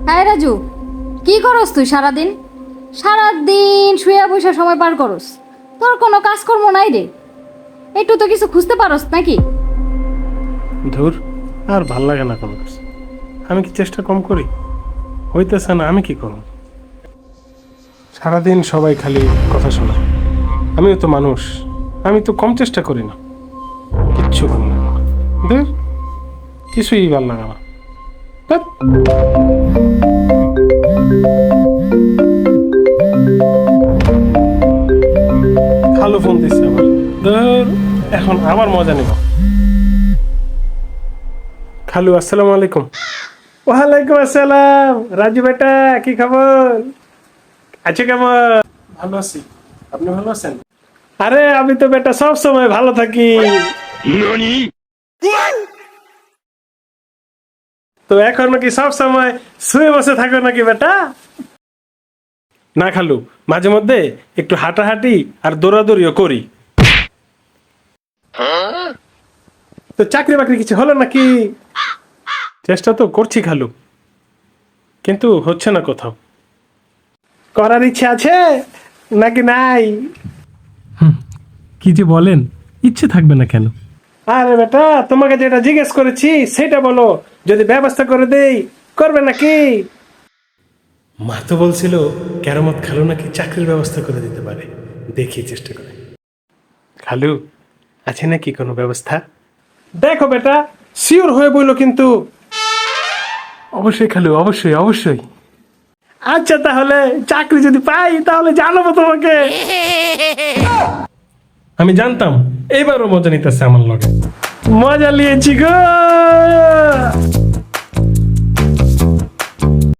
হ্যাঁ রাজু, কি করস তুই সারাদিন? সারাদিন শুয়ে বসে সময় পার করস, তোর কোনো কাজকর্ম নাই রে? একটু তো কিছু খুঁজতে পারস নাকি? ধুর, আর ভাল লাগে না কোনো কিছু। আমি কি চেষ্টা কম করি? হইতেছে না, আমি কি করব? সারাদিন সবাই খালি কথা শোনায়। আমিও তো মানুষ, আমি তো কম চেষ্টা করি না। কিচ্ছু ভাল লাগে না। ধুর, কিছুই ভাল লাগে না। ধ্যাৎ। খালু ফোন দিচ্ছে আবার। ধুর, এখন আবার মজা নিব। খালু, আসসালামু আলাইকুম। ওয়ালাইকুম আসসালাম। রাজু বেটা, কি খবর? আছে কেমন? ভালো আছি। আপনি ভালো আছেন? আরে আমি তো বেটা সব সময় ভালো থাকি। তো এখন নাকি সব সময় শুয়ে বসে থাকো নাকি বেটা? না খালু, মাঝে মধ্যে একটু হাঁটাহাঁটি আর দৌড়াদৌড়িও করি। তো চাকরি বাকরি কিছু হলো নাকি? চেষ্টা তো করছি খালু, কিন্তু হচ্ছে না কোথাও। করার ইচ্ছে আছে নাকি নাই? কি যে বলেন, ইচ্ছে থাকবে না কেন? আরে বেটা, তোমাকে যেটা জিজ্ঞেস করেছি সেটা বলো। যদি ব্যবস্থা করে দেই, করবে নাকি? মা তো বলছিল কেরামত খালু নাকি চাকরির ব্যবস্থা করে দিতে পারে। দেখি চেষ্টা করে। খালু, আছে নাকি কোনো ব্যবস্থা? দেখো বেটা, শিওর হয়ে বললো কিন্তু। অবশ্যই খালু, অবশ্যই অবশ্যই। আচ্ছা, তাহলে চাকরি যদি পাই তাহলে জানাবো তোমাকে। আমি জানতাম এইবারও মজা নিতেছে আমার লগে। মজা নিয়েছি গো।